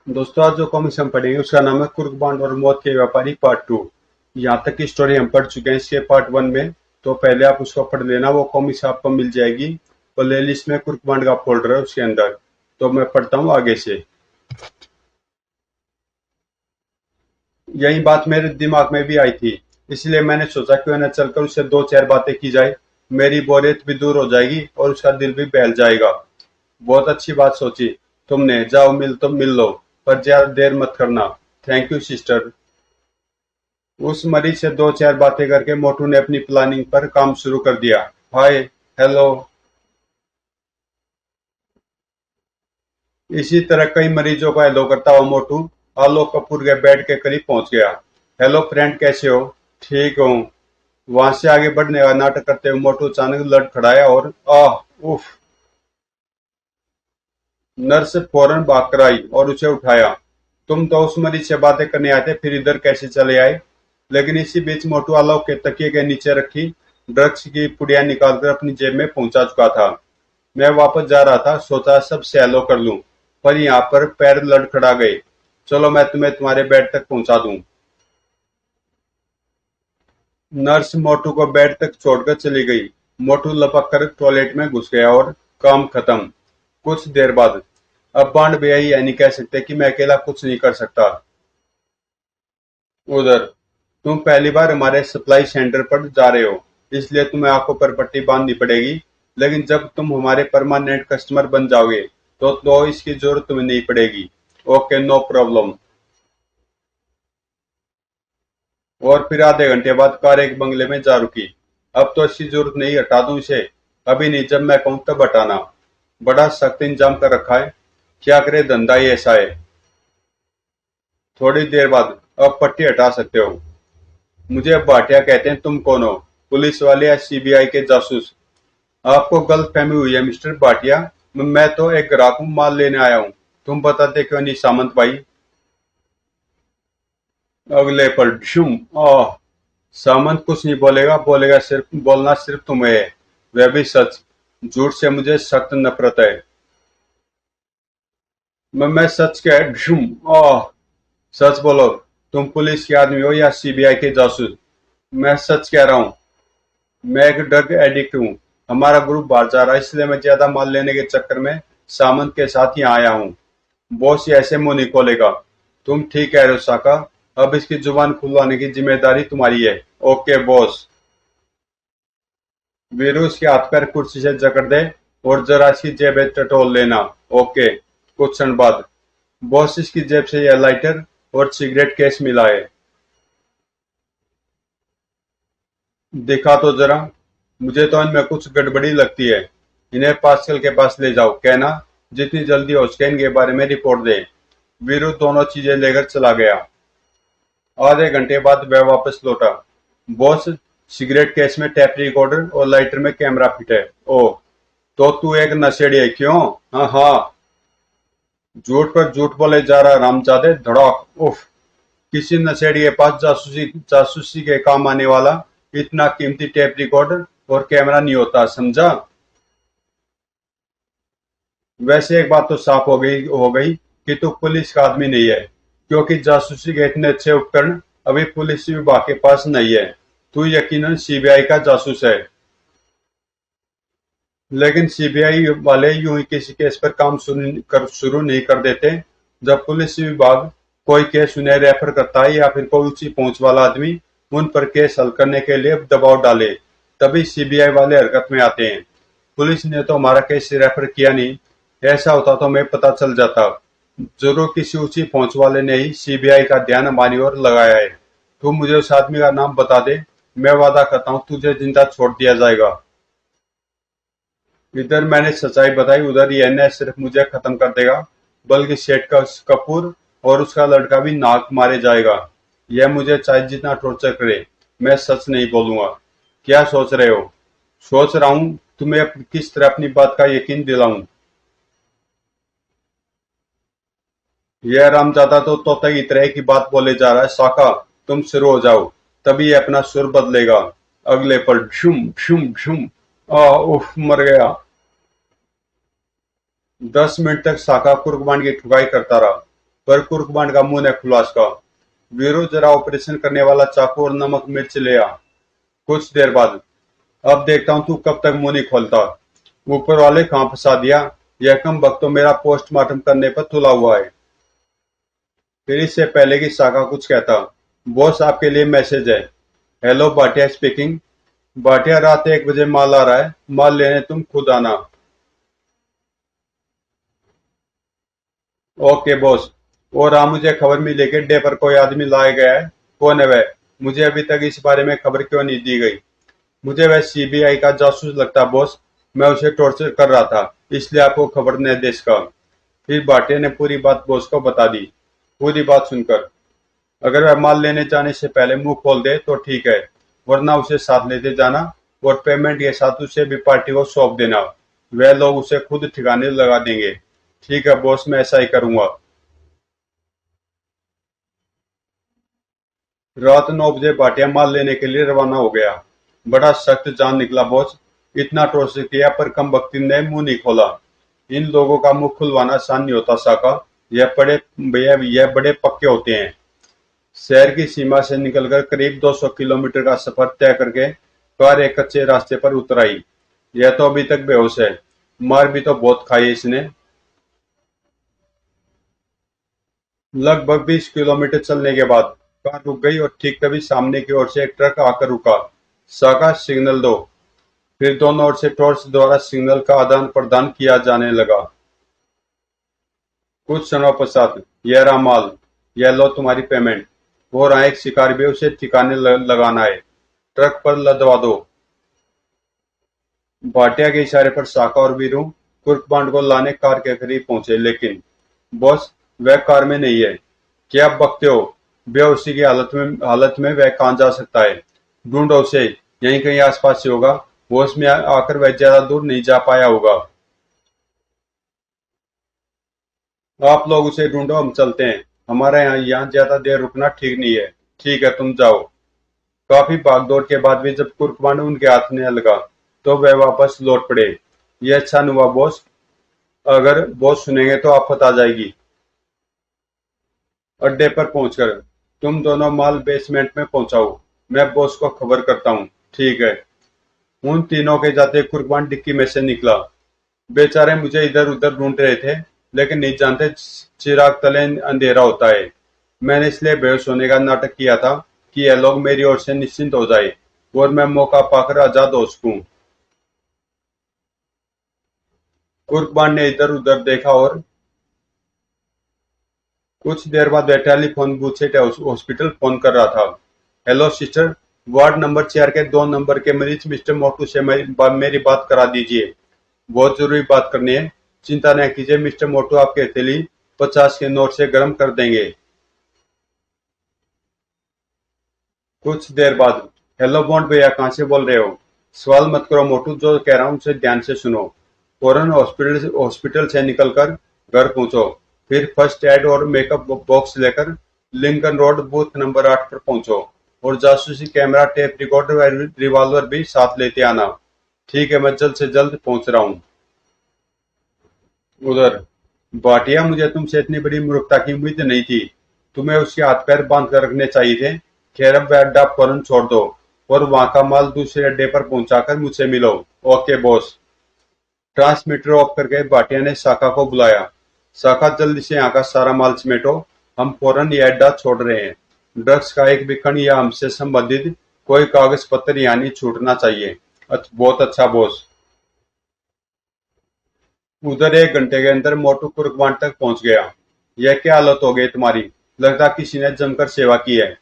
दोस्तों, आज जो कॉमिक्स हम पढ़ेंगे उसका नाम है कुर्क और मौत के व्यापारी पार्ट 2। यहाँ तक की स्टोरी हम पढ़ चुके हैं इसके पार्ट 1 में। तो पहले आप उसको पढ़ लेना, वो कॉमिक्स आपको मिल जाएगी प्ले लिस्ट में। कुर्क का फोल्डर है उसके अंदर। तो मैं पढ़ता हूँ आगे से। यही बात मेरे दिमाग में भी आई थी, इसलिए मैंने सोचा क्यों न चलकर उससे दो चार बातें की जाए। मेरी बोरियत भी दूर हो जाएगी और उसका दिल भी बहल जाएगा। बहुत अच्छी बात सोची तुमने। जाओ, मिल तो मिल लो, पर ज्यादा देर मत करना। Thank you sister. उस मरीज से दो चार बातें करके मोटू ने अपनी प्लानिंग पर काम शुरू कर दिया। हाय। हेलो। इसी तरह कई मरीजों को हेलो करता हुआ मोटू आलोक कपूर के बेड के करीब पहुंच गया। हेलो फ्रेंड, कैसे हो? ठीक हूँ। वहां से आगे बढ़ने का नाटक करते हुए मोटू अचानक लड़खड़ाया और आह उफ। नर्स फौरन भाग कर आई और उसे उठाया। तुम तो उस मरीज से बातें करने आए थे, फिर इधर कैसे चले आए? लेकिन इसी बीच मोटू आलोक के तकिए के नीचे रखी ड्रग्स की पुड़िया निकालकर अपनी जेब में पहुंचा चुका था। मैं वापस जा रहा था, सोचा सब सैलो कर लूं, पर यहाँ पर पैर लड़खड़ा गए। चलो मैं तुम्हें तुम्हारे बेड तक पहुंचा दूं। नर्स मोटू को बेड तक छोड़कर चली गई। मोटू लपक कर टॉयलेट में घुस गया और काम खत्म। कुछ देर बाद, अब बांड भैया यह नहीं कह सकते कि मैं अकेला कुछ नहीं कर सकता। उधर, तुम पहली बार हमारे सप्लाई सेंटर पर जा रहे हो, इसलिए तुम्हें आंखों पर पट्टी बांधनी पड़ेगी। लेकिन जब तुम हमारे परमानेंट कस्टमर बन जाओगे तो इसकी जरूरत तुम्हें नहीं पड़ेगी। Okay, no problem. और फिर आधे घंटे बाद कार एक बंगले में जा रुकी। अब तो इसकी जरूरत नहीं, हटा दूं इसे? अभी नहीं, जब मैं कहूं तब हटाना। बड़ा सख्त इंतजाम कर रखा है। क्या करे, धंधा ही ऐसा है। थोड़ी देर बाद, अब पट्टी हटा सकते हो। मुझे अब भाटिया कहते हैं। तुम कौन हो? पुलिस वाले या सीबीआई के जासूस? आपको गलतफहमी हुई है मिस्टर भाटिया। मैं तो एक ग्राहक हूँ, माल लेने आया हूँ। तुम बताते क्यों नहीं सामंत भाई? अगले पल ढुम। आह। सामंत कुछ नहीं बोलेगा, बोलना सिर्फ तुम्हें है। वह भी सच। झूठ से मुझे सख्त नफरत है। मैं सच कह ढुम। आह। सच बोलो। तुम पुलिस के आदमी हो या सीबीआई के जासूस? मैं सच कह रहा हूँ। मैं एक ड्रग एडिक्ट हूँ। हमारा ग्रुप बाहर जा रहा है, इसलिए मैं ज्यादा माल लेने के चक्कर में सामंत के साथ यहाँ आया हूँ। बॉस ये ऐसे मुंह नहीं खोलेगा। तुम ठीक कह रहे हो साका। अब इसकी जुबान खुलवाने की जिम्मेदारी तुम्हारी है। Okay boss. वीरू उसके हाथ पैर कुर्सी से जकड़ दे और जरा इसकी जेब टटोल लेना। ओके। कुछ क्षण बाद, बॉस इसकी जेब से यह लाइटर और सिगरेट केस मिला है। देखा तो जरा। मुझे तो इनमें कुछ गड़बड़ी लगती है। इन्हें पास्कल के पास ले जाओ, कहना जितनी जल्दी हो सके इनके बारे में रिपोर्ट दे। वीरू दोनों चीजें लेकर चला गया। आधे घंटे बाद वह वापस लौटा। बॉस, सिगरेट केस में टेप रिकॉर्डर और लाइटर में कैमरा फिट है। ओ, तो तू एक नशेड़ी है क्यों? हाँ हाँ। झूठ पर झूठ बोले जा रहा रामजादे। धड़ाक उफ। किसी नशेड़ी के पास जासूसी जासूसी के काम आने वाला इतना कीमती टेप रिकॉर्डर और कैमरा नहीं होता, समझा? वैसे एक बात तो साफ हो गई कि तू पुलिस का आदमी नहीं है, क्योंकि जासूसी के इतने अच्छे उपकरण अभी पुलिस विभाग के पास नहीं है। तू यकीनन सीबीआई का जासूस है। लेकिन सीबीआई वाले यूं ही किसी केस पर काम शुरू नहीं कर देते। जब पुलिस विभाग कोई केस उन्हें रेफर करता है या फिर कोई ऊंची पहुंच वाला आदमी उन पर केस हल करने के लिए दबाव डाले, तभी सीबीआई वाले हरकत में आते हैं। पुलिस ने तो हमारा केस रेफर किया नहीं। ऐसा होता तो हमें पता चल जाता। जरूर किसी ऊंची पहुंच वाले ने ही सीबीआई का ध्यान हमारी ओर लगाया है। तू मुझे उस आदमी का नाम बता दे, मैं वादा करता हूँ तुझे जिंदा छोड़ दिया जाएगा। इधर मैंने सच्चाई बताई, उधर यह न सिर्फ मुझे खत्म कर देगा, बल्कि सेठ का कपूर और उसका लड़का भी नाक मारे जाएगा। यह मुझे चाहे जितना टॉर्चर करे, मैं सच नहीं बोलूंगा। क्या सोच रहे हो? सोच रहा हूँ तुम्हें किस तरह अपनी बात का यकीन दिलाऊं। यह रामजादा तो तोता की तरह की बात बोले जा रहा है। साका, तुम शुरू हो जाओ, तभी यह अपना सुर बदलेगा। अगले पल झुम झुम झुम। आ उफ, मर गया। 10 मिनट तक साका कुर्बान की ठुकाई करता रहा। पर कुर्कबांड का मुंह न खुला उसका। वीरू जरा ऑपरेशन करने वाला चाकू और नमक मिर्च ले आ। कुछ देर बाद, अब देखता हूँ तू कब तक मुंह नहीं खोलता। ऊपर वाले कहाँ फंसा दिया, यह कम वक्त तो मेरा पोस्टमार्टम करने पर तुला हुआ है। फिर इससे पहले कि साका कुछ कहता, बॉस आपके लिए मैसेज है। Hello, Bhatia speaking. भाटिया, रात 1 बजे माल आ रहा है, माल लेने तुम खुद आना। Okay boss. और हाँ, मुझे खबर मिली कि डे पर कोई आदमी लाया गया है। कौन है वह? मुझे अभी तक इस बारे में खबर क्यों नहीं दी गई? मुझे वह सीबीआई का जासूस लगता बॉस। मैं उसे टॉर्चर कर रहा था, इसलिए आपको खबर न दे सका। फिर भाटिया ने पूरी बात बॉस को बता दी। पूरी बात सुनकर, अगर वह माल लेने जाने से पहले मुंह खोल दे तो ठीक है, वरना उसे साथ लेते जाना और पेमेंट के साथ उसे भी पार्टी को सौंप देना। वह लोग उसे खुद ठिकाने लगा देंगे। ठीक है बॉस, मैं ऐसा ही करूंगा। रात 9 बजे भाटिया माल लेने के लिए रवाना हो गया। बड़ा सख्त जान निकला बॉस। इतना टॉर्चर किया पर कम वक्ती ने मुंह नहीं खोला। इन लोगों का मुंह खुलवाना आसान नहीं होता साका। यह बड़े पक्के होते हैं। शहर की सीमा से निकलकर करीब 200 किलोमीटर का सफर तय करके कार एक कच्चे रास्ते पर उतर आई। यह तो अभी तक बेहोश है। मार भी तो बहुत खाई है इसने। लगभग 20 किलोमीटर चलने के बाद कार रुक गई और ठीक तभी सामने की ओर से एक ट्रक आकर रुका। साका, सिग्नल दो। फिर दोनों ओर से टॉर्च द्वारा सिग्नल का आदान प्रदान किया जाने लगा। कुछ क्षणों पश्चात, यह रहा माल, यह लो तुम्हारी पेमेंट। और हाँ, एक शिकार भी उसे ठिकाने लगाना है। ट्रक पर लदवा दो। भाटिया के इशारे पर साका और वीरू कुर्कबांड को लाने कार के करीब पहुंचे, लेकिन बॉस, वह कार में नहीं है। क्या आप बकते हो? बेहोशी की हालत में वह कहाँ जा सकता है? ढूंढो उसे, यहीं कहीं आसपास से होगा। होश में आकर वह ज्यादा दूर नहीं जा पाया होगा। आप लोग उसे ढूंढो, हम चलते हैं। हमारा यहाँ ज्यादा देर रुकना ठीक नहीं है। ठीक है, तुम जाओ। काफी भागदौड़ के बाद भी जब कुर्कबांड उनके हाथ में लगा तो वह वापस लौट पड़े। ये अच्छा नहीं हुआ बॉस। अगर बॉस सुनेंगे तो आफत आ जाएगी। अड्डे पर पहुंचकर तुम दोनों माल बेसमेंट में पहुंचाओ। मैं बॉस को खबर करता हूँ। ठीक है। उन तीनों के जाते कुर्बान डिक्की में से निकला। बेचारे मुझे इधर उधर ढूंढ रहे थे, लेकिन नहीं जानते चिराग तले अंधेरा होता है। मैंने इसलिए बेहोश होने का नाटक किया था कि यह लोग मेरी ओर से निश्चिंत हो जाए और मैं मौका पाकर आजाद हो सकूं। कुर्बान ने इधर उधर देखा और कुछ देर बाद वह टेलीफोन बूथ से हॉस्पिटल फोन कर रहा था। हेलो सिस्टर, वार्ड नंबर 4 के 2 नंबर के मरीज मिस्टर मोटू से मेरी बात करा दीजिए। बहुत जरूरी बात करनी है। चिंता न कीजिए, मिस्टर मोटू आपके हथेली 50 के नोट से गर्म कर देंगे। कुछ देर बाद, हेलो बॉन्ड भैया, कहाँ से बोल रहे हो? सवाल मत करो मोटू, जो कह रहा हूँ उसे ध्यान से सुनो। फौरन हॉस्पिटल हॉस्पिटल से निकलकर घर पहुंचो। फिर फर्स्ट एड और मेकअप बॉक्स लेकर लिंकन रोड बूथ नंबर 8 पर पहुंचो। और जासूसी कैमरा, टेप रिकॉर्डर, रिवॉल्वर भी साथ लेते आना। ठीक है, मैं जल्द से जल्द पहुंच रहा हूँ। उधर, भाटिया, मुझे तुमसे इतनी बड़ी मूर्खता की उम्मीद नहीं थी। तुम्हें उसके हाथ पैर बांध कर रखने चाहिए थे। खैर, अब वह अड्डा फौरन छोड़ दो और वहां का माल दूसरे अड्डे पर पहुंचाकर मुझसे मिलो। Okay boss. ट्रांसमीटर ऑफ करके भाटिया ने शाखा को बुलाया। शाखा, जल्दी से यहाँ का सारा माल समेटो। हम फौरन ये अड्डा छोड़ रहे हैं। ड्रग्स का एक भी कण या हमसे संबंधित कोई कागज पत्र यहाँ नहीं छूटना चाहिए। बहुत अच्छा बॉस। उधर 1 घंटे के अंदर मोटू कुर्कवान तक पहुंच गया। यह क्या हालत हो गई तुम्हारी? लगता किसी ने जमकर सेवा की है।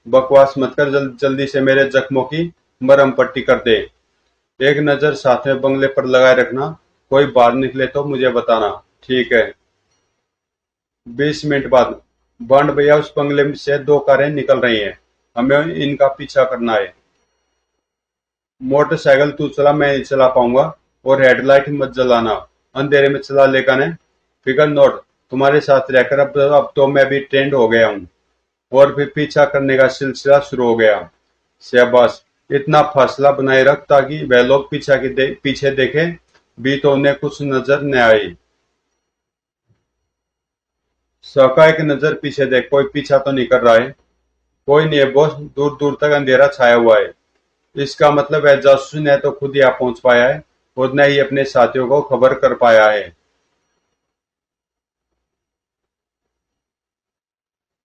बकवास मत कर, जल्दी से मेरे जख्मों की मरहम पट्टी कर दे। एक नजर साथ में बंगले पर लगाए रखना। कोई बाहर निकले तो मुझे बताना। ठीक है। 20 मिनट बाद, बंड भैया, उस बंगले में से 2 कारें निकल रही हैं। हमें इनका पीछा करना है। मोटरसाइकिल तू चला, मैं नहीं चला पाऊंगा। और हेडलाइट मत जलाना। अंधेरे में चला लेगा ने। फिगर नोट, तुम्हारे साथ रहकर अब तो मैं भी ट्रेंड हो गया हूँ। और फिर पीछा करने का सिलसिला शुरू हो गया। शाबाश, इतना फासला बनाए रख ताकि वह लोग पीछे देखें भी तो उन्हें कुछ नजर न आए। सौका एक नजर पीछे देख, कोई पीछा तो नहीं कर रहा है? कोई नहीं है बॉस, दूर दूर तक अंधेरा छाया हुआ है। इसका मतलब है जासूस न तो खुद यहाँ पहुंच पाया है और न ही अपने साथियों को खबर कर पाया है।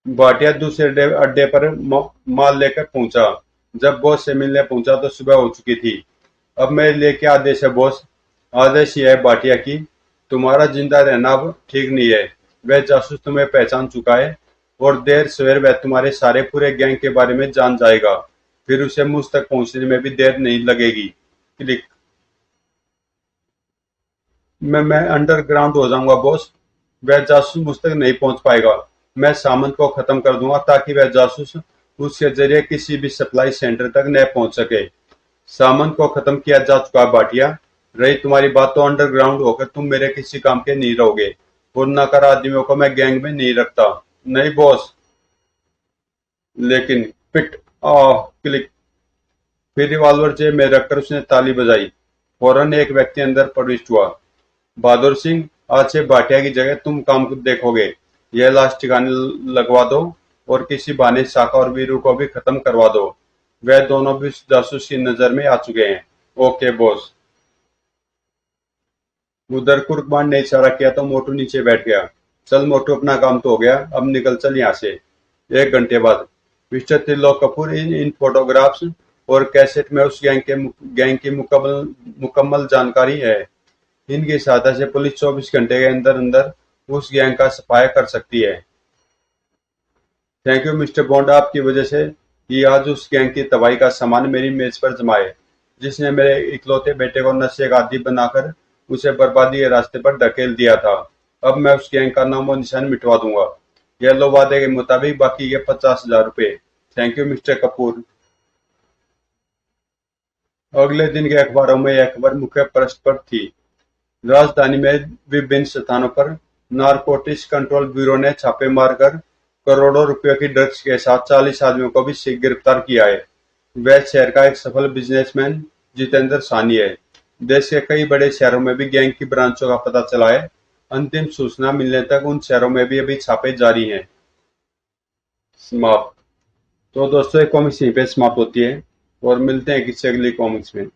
भाटिया दूसरे अड्डे अड्डे पर माल लेकर पहुंचा। जब बॉस से मिलने पहुंचा तो सुबह हो चुकी थी। अब मेरे लिए क्या आदेश है बॉस? आदेश ये है भाटिया की, तुम्हारा जिंदा रहना अब ठीक नहीं है। वह जासूस तुम्हें पहचान चुका है और देर सवेर वह तुम्हारे सारे पूरे गैंग के बारे में जान जाएगा। फिर उसे मुझ तक पहुंचने में भी देर नहीं लगेगी। क्लिक। मैं अंडरग्राउंड हो जाऊंगा बॉस। वह जासूस मुझ तक नहीं पहुंच पाएगा। मैं सामंत को खत्म कर दूंगा ताकि वह जासूस उसके जरिए किसी भी सप्लाई सेंटर तक न पहुंच सके। सामंत को खत्म किया जा चुका है भाटिया। रही तुम्हारी बात तो अंडरग्राउंड होकर तुम मेरे किसी काम के नहीं रहोगे और नकार आदमियों को मैं गैंग में नहीं रखता। नहीं बॉस। लेकिन पिट। आ क्लिक। फिर रिवॉल्वर जेब में रखकर उसने ताली बजाई। फौरन एक व्यक्ति अंदर प्रविष्ट हुआ। बहादुर सिंह, आज से भाटिया की जगह तुम काम देखोगे। यह लाश ठिकाने लगवा दो और किसी बहाने शाखा और वीरू को भी खत्म करवा दो। वह दोनों भी जासूस की नजर में आ चुके हैं। Okay boss. उधर कुर्कमान ने इशारा किया तो मोटू नीचे बैठ गया। चल मोटू, अपना काम तो हो गया, अब निकल चल यहाँ से। 1 घंटे बाद। मिस्टर त्रिलोक कपूर, इन फोटोग्राफ्स और कैसेट में उस गैंग की मुकम्मल मुकम्मल जानकारी है। इनकी सहायता से पुलिस 24 घंटे के अंदर अंदर उस गैंग का सफाया कर सकती है। थैंक यू मिस्टर बॉन्ड, आपकी वजह से ये आज उस गैंग की तबाही का सामान मेरी मेज पर जमा है, जिसने मेरे इकलौते बेटे को नशे का आदी बनाकर उसे बर्बादी के रास्ते पर धकेल दिया था। अब मैं उस गैंग का नामो निशान मिटवा दूंगा। यह लो, वादे के मुताबिक बाकी के 50,000 रुपए। Thank you mister Kapoor. अगले दिन के अखबारों में यह खबर मुख्य पृष्ठ पर थी। राजधानी में विभिन्न स्थानों पर नारकोटिक्स कंट्रोल ब्यूरो ने छापे मारकर करोड़ों रुपयों की ड्रग्स के साथ 40 आदमियों को भी गिरफ्तार किया है। वह शहर का एक सफल बिजनेसमैन जितेंद्र सानी है। देश के कई बड़े शहरों में भी गैंग की ब्रांचों का पता चला है। अंतिम सूचना मिलने तक उन शहरों में भी अभी छापे जारी हैं। समाप्त। तो दोस्तों, ये कॉमिक्स यहीं पे समाप्त होती है और मिलते हैं किसी अगली कॉमिक्स में।